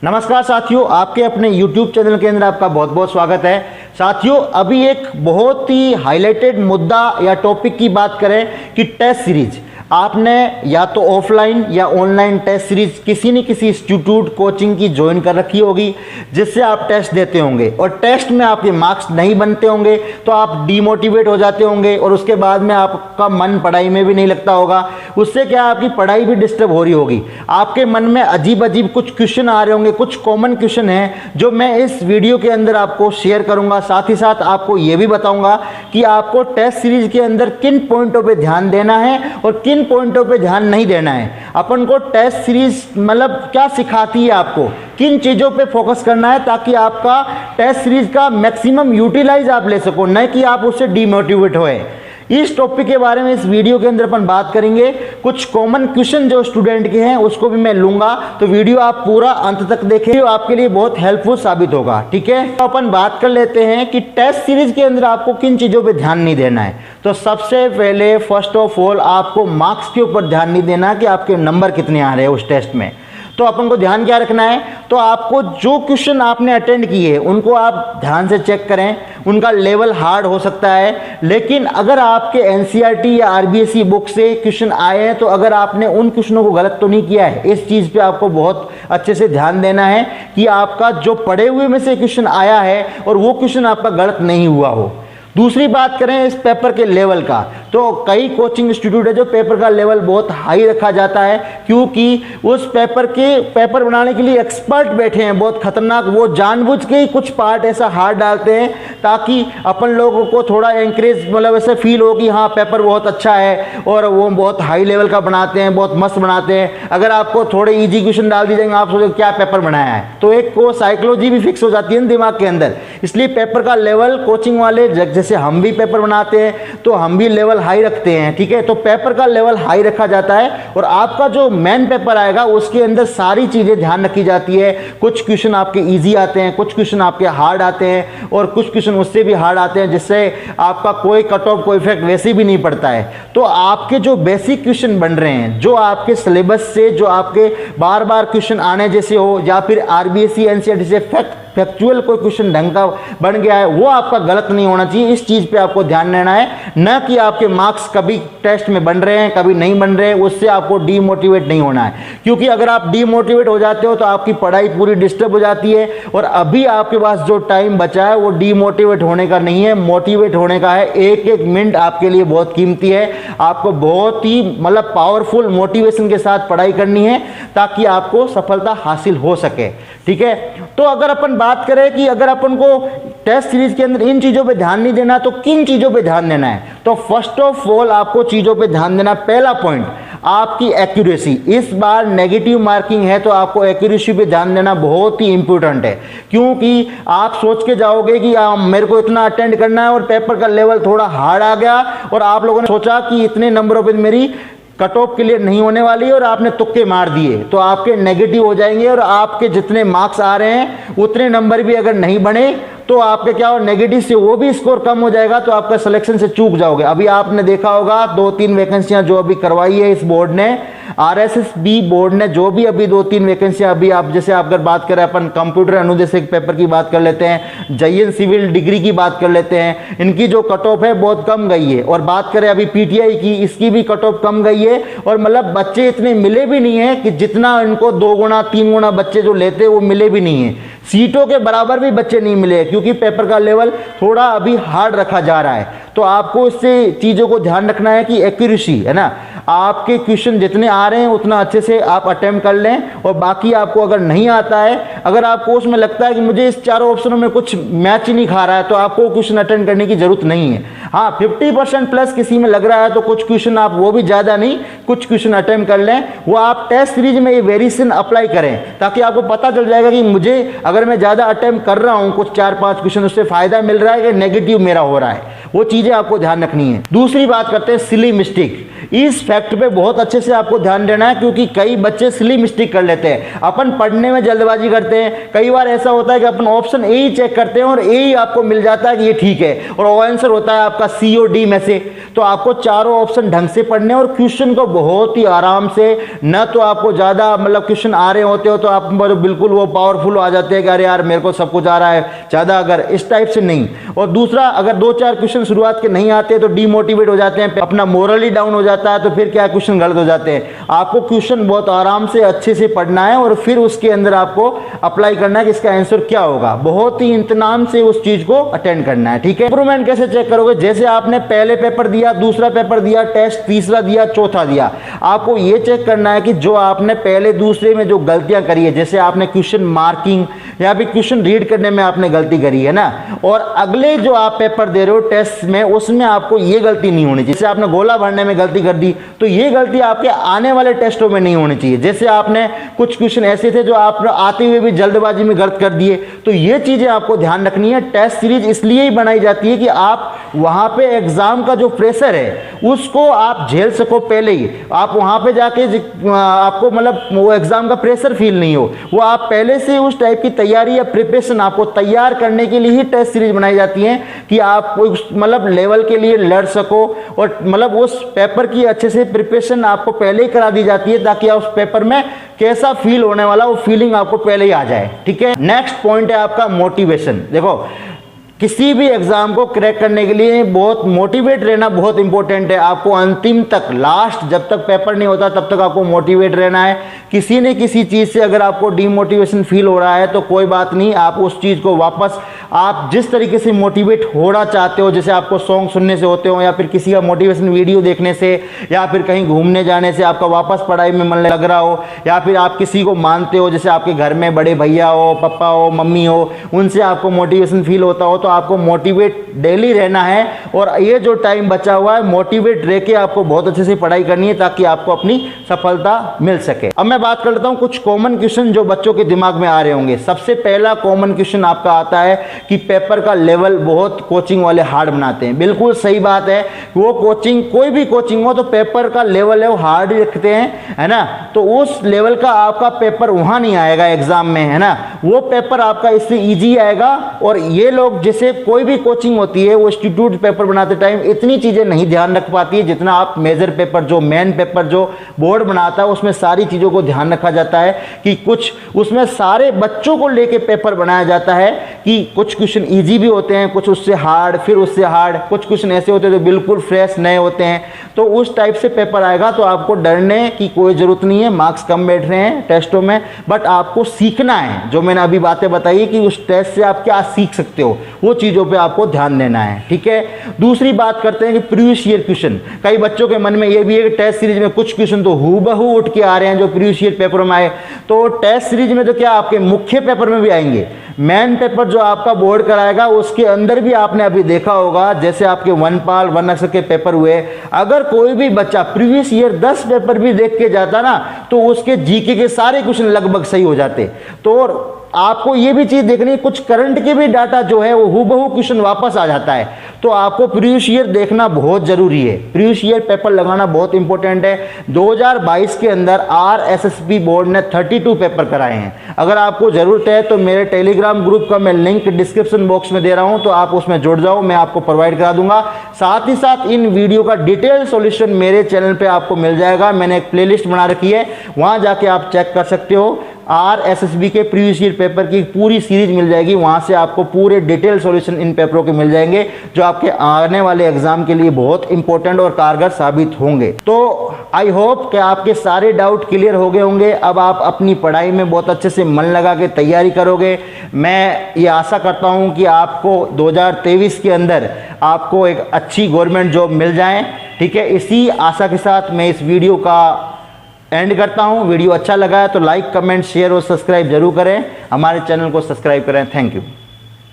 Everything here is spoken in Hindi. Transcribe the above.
नमस्कार साथियों, आपके अपने YouTube चैनल के अंदर आपका बहुत बहुत स्वागत है। साथियों, अभी एक बहुत ही हाईलाइटेड मुद्दा या टॉपिक की बात करें कि टेस्ट सीरीज आपने या तो ऑफलाइन या ऑनलाइन टेस्ट सीरीज किसी न किसी इंस्टीट्यूट कोचिंग की ज्वाइन कर रखी होगी, जिससे आप टेस्ट देते होंगे और टेस्ट में आपके मार्क्स नहीं बनते होंगे तो आप डीमोटिवेट हो जाते होंगे और उसके बाद में आपका मन पढ़ाई में भी नहीं लगता होगा। उससे क्या आपकी पढ़ाई भी डिस्टर्ब हो रही होगी। आपके मन में अजीब अजीब कुछ क्वेश्चन आ रहे होंगे, कुछ कॉमन क्वेश्चन हैं जो मैं इस वीडियो के अंदर आपको शेयर करूंगा। साथ ही साथ आपको ये भी बताऊंगा कि आपको टेस्ट सीरीज के अंदर किन पॉइंटों पर ध्यान देना है और किन पॉइंटों पे ध्यान नहीं देना है। अपन को टेस्ट सीरीज मतलब क्या सिखाती है, आपको किन चीजों पे फोकस करना है ताकि आपका टेस्ट सीरीज का मैक्सिमम यूटिलाइज आप ले सको, न कि आप उससे डीमोटिवेट होए। इस टॉपिक के बारे में इस वीडियो के अंदर अपन बात करेंगे। कुछ कॉमन क्वेश्चन जो स्टूडेंट के हैं उसको भी मैं लूंगा, तो वीडियो आप पूरा अंत तक देखें, जो आपके लिए बहुत हेल्पफुल साबित होगा। ठीक है, तो अपन बात कर लेते हैं कि टेस्ट सीरीज के अंदर आपको किन चीजों पे ध्यान नहीं देना है। तो सबसे पहले फर्स्ट ऑफ ऑल आपको मार्क्स के ऊपर ध्यान नहीं देना कि आपके नंबर कितने आ रहे हैं उस टेस्ट में। तो अपन को ध्यान क्या रखना है, तो आपको जो क्वेश्चन आपने अटेंड किए उनको आप ध्यान से चेक करें। उनका लेवल हार्ड हो सकता है, लेकिन अगर आपके एनसीईआरटी या आरबीएसई बुक से क्वेश्चन आए हैं तो अगर आपने उन क्वेश्चनों को गलत तो नहीं किया है। इस चीज़ पे आपको बहुत अच्छे से ध्यान देना है कि आपका जो पढ़े हुए में से क्वेश्चन आया है और वो क्वेश्चन आपका गलत नहीं हुआ हो। दूसरी बात करें इस पेपर के लेवल का, तो कई कोचिंग इंस्टीट्यूट है जो पेपर का लेवल बहुत हाई रखा जाता है, क्योंकि उस पेपर बनाने के लिए एक्सपर्ट बैठे हैं बहुत खतरनाक। वो जानबूझ के ही कुछ पार्ट ऐसा हार्ड डालते हैं ताकि अपन लोगों को थोड़ा एंकरेज मतलब ऐसे फील हो कि हाँ पेपर बहुत अच्छा है और वो बहुत हाई लेवल का बनाते हैं, बहुत मस्त बनाते हैं। अगर आपको थोड़े ईजी क्वेश्चन डाल दिए जाएंगे, आप सोचो क्या पेपर बनाया है, तो एक को साइकोलॉजी भी फिक्स हो जाती है दिमाग के अंदर। इसलिए पेपर का लेवल कोचिंग वाले, जैसे हम भी पेपर बनाते हैं तो हम भी लेवल हाई रखते हैं। ठीक है, तो पेपर का लेवल हाई रखा जाता है और आपका जो मेन पेपर आएगा उसके अंदर सारी चीजें ध्यान रखी जाती है। कुछ क्वेश्चन आपके इजी आते हैं, कुछ क्वेश्चन आपके हार्ड आते हैं और कुछ क्वेश्चन उससे भी हार्ड आते हैं, जिससे आपका कोई कट ऑफ कोई इफेक्ट वैसे भी नहीं पड़ता है। तो आपके जो बेसिक क्वेश्चन बन रहे हैं, जो आपके सिलेबस से जो आपके बार बार क्वेश्चन आने जैसे हो या फिर आरबीएसई एनसीईआरटी से फैक्चुअल कोई क्वेश्चन ढंग का बन गया है, वो आपका गलत नहीं होना चाहिए। इस चीज पे आपको ध्यान देना है, न कि आपके मार्क्स कभी टेस्ट में बन रहे हैं कभी नहीं बन रहे हैं, उससे आपको डीमोटिवेट नहीं होना है। क्योंकि अगर आप डीमोटिवेट हो जाते हो तो आपकी पढ़ाई पूरी डिस्टर्ब हो जाती है और अभी आपके पास जो टाइम बचा है वो डीमोटिवेट होने का नहीं है, मोटिवेट होने का है। एक एक मिनट आपके लिए बहुत कीमती है। आपको बहुत ही मतलब पावरफुल मोटिवेशन के साथ पढ़ाई करनी है ताकि आपको सफलता हासिल हो सके। ठीक है, तो अगर अपन बात करें कि अगर अपन को टेस्ट सीरीज के अंदर इन चीजों पे ध्यान नहीं देना तो किन चीजों पे ध्यान देना है, तो फर्स्ट ऑफ ऑल आपको चीजों पे ध्यान देना। पहला पॉइंट आपकी एक्यूरेसी। इस बार नेगेटिव मार्किंग है तो आपको एक्यूरेसी पे ध्यान देना बहुत ही इंपॉर्टेंट है, क्योंकि आप सोच के जाओगे कि मेरे को इतना अटेंड करना है और पेपर का लेवल थोड़ा हार्ड आ गया और आप लोगों ने सोचा कि इतने नंबरों पर मेरी कट ऑफ क्लियर नहीं होने वाली और आपने तुक्के मार दिए, तो आपके नेगेटिव हो जाएंगे और आपके जितने मार्क्स आ रहे हैं उतने नंबर भी अगर नहीं बने तो आपके क्या हो, नेगेटिव से वो भी स्कोर कम हो जाएगा, तो आपका सिलेक्शन से चूक जाओगे। अभी आपने देखा होगा 2-3 वैकेंसियां जो अभी करवाई है इस बोर्ड ने, आरएसएसबी बोर्ड ने, जो भी अभी 2-3 वैकेंसियां अभी आप जैसे आप अगर बात करें अपन कंप्यूटर अनुदेशक पेपर की बात कर लेते हैं, जयन सिविल डिग्री की बात कर लेते हैं, इनकी जो कट ऑफ है बहुत कम गई है। और बात करें अभी पीटीआई की, इसकी भी कट ऑफ कम गई है और मतलब बच्चे इतने मिले भी नहीं है कि जितना इनको 2 गुना 3 गुना बच्चे जो लेते हैं वो मिले भी नहीं है। सीटों के बराबर भी बच्चे नहीं मिले क्योंकि पेपर का लेवल थोड़ा अभी हार्ड रखा जा रहा है। तो आपको इससे चीज़ों को ध्यान रखना है कि एक्यूरेसी है ना, आपके क्वेश्चन जितने आ रहे हैं उतना अच्छे से आप अटेम्प्ट कर लें। और बाकी आपको अगर नहीं आता है, अगर आपको उसमें लगता है कि मुझे इस चारों ऑप्शनों में कुछ मैच ही नहीं खा रहा है, तो आपको क्वेश्चन अटेंड करने की जरूरत नहीं है। हाँ, 50% प्लस किसी में लग रहा है तो कुछ क्वेश्चन आप, वो भी ज़्यादा नहीं, कुछ क्वेश्चन अटेम्प्ट कर लें। वो आप टेस्ट सीरीज में ये वेरिएशन अप्लाई करें ताकि आपको पता चल जाएगा कि मुझे अगर मैं ज़्यादा अटेम्प्ट कर रहा हूँ कुछ 4-5 क्वेश्चन, उससे फायदा मिल रहा है कि नेगेटिव मेरा हो रहा है, वो चीज़ें आपको ध्यान रखनी है। दूसरी बात करते हैं सिली मिस्टेक। इस फैक्ट पे बहुत अच्छे से आपको ध्यान देना है, क्योंकि कई बच्चे सिली मिस्टेक कर लेते हैं, अपन पढ़ने में जल्दबाजी करते हैं। कई बार ऐसा होता है कि अपन ऑप्शन ए ही चेक करते हैं और ए ही आपको मिल जाता है कि ये ठीक है, और वो आंसर होता है आपका सी और डी में से। तो आपको चारों ऑप्शन ढंग से पढ़ने और क्वेश्चन को बहुत ही आराम से, न तो आपको ज़्यादा मतलब क्वेश्चन आ रहे होते हो तो आप बिल्कुल वो पावरफुल आ जाते हैं कि अरे यार मेरे को सब कुछ आ रहा है ज़्यादा, अगर इस टाइप से नहीं। और दूसरा, अगर 2-4 क्वेश्चन शुरुआत के नहीं आते तो डीमोटिवेट हो जाते हैं, अपना मोरल ही डाउन हो जाता है, तो फिर क्या क्वेश्चन गलत हो जाते हैं। आपको क्वेश्चन बहुत आराम से अच्छे से पढ़ना है और फिर उसके अंदर आपको अप्लाई करना है कि इसका आंसर क्या होगा। बहुत ही इंतजाम से उस चीज को अटेंड करना है, ठीक है। इंप्रूवमेंट कैसे चेक करोगे? जैसे आपने पहले पेपर दिया, दूसरा पेपर दिया, टेस्ट तीसरा दिया, चौथा दिया, आपको ये चेक करना है कि जो आपने पहले दूसरे में जो गलतियां करी है, जैसे आपने क्वेश्चन मार्किंग या फिर क्वेश्चन रीड करने में आपने गलती करी है ना, और अगले जो आप पेपर दे रहे हो टेस्ट में, उसमें आपको ये गलती नहीं होनी चाहिए। जैसे आपने गोला भरने में गलती कर दी तो ये गलती आपके आने वाले टेस्टों में नहीं होनी चाहिए। जैसे आपने कुछ क्वेश्चन ऐसे थे जो आप आते हुए भी जल्दबाजी में गलत कर दिए, तो ये चीजें आपको ध्यान रखनी है। टेस्ट सीरीज इसलिए ही बनाई जाती है कि आप वहां पे एग्जाम का जो प्रेशर है उसको आप झेल सको पहले ही। आप वहां पे जाके आपको मतलब वो एग्जाम का प्रेशर फील नहीं हो, वो आप पहले से उस टाइप की तैयारी या प्रिपरेशन आपको तैयार करने के लिए ही टेस्ट सीरीज बनाई जाती है कि आप उस मतलब लेवल के लिए लड़ सको, और मतलब उस पेपर की अच्छे से प्रिपरेशन आपको पहले ही करा दी जाती है ताकि आप उस पेपर में कैसा फील होने वाला वो फीलिंग आपको पहले ही आ जाए, ठीक है। नेक्स्ट पॉइंट है आपका मोटिवेशन। देखो, किसी भी एग्जाम को क्रैक करने के लिए बहुत मोटिवेट रहना बहुत इंपॉर्टेंट है। आपको अंतिम तक, लास्ट जब तक पेपर नहीं होता तब तक आपको मोटिवेट रहना है। किसी न किसी चीज़ से अगर आपको डीमोटिवेशन फील हो रहा है तो कोई बात नहीं, आप उस चीज़ को वापस, आप जिस तरीके से मोटिवेट होना चाहते हो, जैसे आपको सॉन्ग सुनने से होते हो या फिर किसी का मोटिवेशन वीडियो देखने से या फिर कहीं घूमने जाने से आपका वापस पढ़ाई में मन लग रहा हो, या फिर आप किसी को मानते हो, जैसे आपके घर में बड़े भैया हो, पापा हो, मम्मी हो, उनसे आपको मोटिवेशन फील होता हो, तो आपको मोटिवेट डेली रहना है। और ये जो टाइम बचा हुआ है मोटिवेट रह के आपको बहुत अच्छे से पढ़ाई करनी है ताकि आपको अपनी सफलता मिल सके। अब मैं बात कर लेता हूं कुछ कॉमन क्वेश्चन जो बच्चों के दिमाग में आ रहे होंगे। सबसे पहला कॉमन क्वेश्चन आपका आता है कि पेपर का लेवल बहुत कोचिंग वाले हार्ड बनाते हैं। बिल्कुल सही बात है, वो कोचिंग, कोई भी कोचिंग हो तो पेपर का लेवल है वो हार्ड रखते हैं, है ना। तो उस लेवल का आपका पेपर वहां नहीं आएगा एग्जाम में, है ना। वो पेपर आपका इससे ईजी आएगा। और ये लोग, जैसे कोई भी कोचिंग होती है वो इंस्टीट्यूट पेपर बनाते टाइम इतनी चीजें नहीं ध्यान रख पाती है जितना आप मेजर पेपर, जो मेन पेपर जो बोर्ड बनाता है उसमें सारी चीजों को ध्यान रखा जाता है कि कुछ उसमें सारे बच्चों को लेके पेपर बनाया जाता है कि कुछ क्वेश्चन इजी भी होते हैं, कुछ उससे हार्ड, फिर उससे हार्ड, कुछ क्वेश्चन ऐसे होते हैं जो बिल्कुल फ्रेश नए होते हैं। तो उस टाइप से पेपर आएगा, तो आपको डरने की कोई जरूरत नहीं है। मार्क्स कम बैठ रहे हैं टेस्टों में, बट आपको सीखना है। जो मैंने अभी बातें बताई कि उस टेस्ट से आप क्या सीख सकते हो, वो चीजों पे आपको ध्यान देना है, ठीक है। दूसरी बात करते हैं कि प्रीवियस ईयर क्वेश्चन। कई बच्चों के मन में ये भी है कि टेस्ट सीरीज में कुछ क्वेश्चन तो हूबहू उठ के आ रहे हैं जो प्रीवियस ईयर पेपर में आए। तो टेस्ट सीरीज में तो क्या आपके मुख्य पेपर में भी आएंगे, मेन पेपर जो आपका बोर्ड कराएगा उसके अंदर भी आपने अभी देखा होगा, जैसे आपके वनपाल, वन अक्षर के पेपर हुए। अगर कोई भी बच्चा प्रीवियस ईयर 10 पेपर भी देख के जाता ना, तो उसके जीके के सारे क्वेश्चन लगभग सही हो जाते। तो आपको ये भी चीज देखनी है, कुछ करंट के भी डाटा जो है वो हूबहू क्वेश्चन वापस आ जाता है। तो आपको प्रीवियस ईयर देखना बहुत जरूरी है, प्रीवियस ईयर पेपर लगाना बहुत इंपॉर्टेंट है। 2022 के अंदर RSSB बोर्ड ने 32 पेपर कराए हैं। अगर आपको जरूरत है तो मेरे टेलीग्राम ग्रुप का मैं लिंक डिस्क्रिप्शन बॉक्स में दे रहा हूं, तो आप उसमें जुड़ जाओ, मैं आपको प्रोवाइड करा दूंगा। साथ ही साथ इन वीडियो का डिटेल सॉल्यूशन मेरे चैनल पे आपको मिल जाएगा। मैंने एक प्लेलिस्ट बना रखी है, वहां जाके आप चेक कर सकते हो। RSSB के प्रीवियस ईयर पेपर की पूरी सीरीज मिल जाएगी, वहां से आपको पूरे डिटेल सॉल्यूशन इन पेपरों के मिल जाएंगे जो आपके आने वाले एग्जाम के लिए बहुत इंपॉर्टेंट और कारगर साबित होंगे। तो आई होप कि आपके सारे डाउट क्लियर हो गए होंगे। अब आप अपनी पढ़ाई में बहुत अच्छे से मन लगा के तैयारी करोगे। मैं ये आशा करता हूं कि आपको 2023 के अंदर आपको एक अच्छी गवर्नमेंट जॉब मिल जाए, ठीक है। इसी आशा के साथ मैं इस वीडियो का एंड करता हूं। वीडियो अच्छा लगा है तो लाइक, कमेंट, शेयर और सब्सक्राइब जरूर करें। हमारे चैनल को सब्सक्राइब करें। Thank you.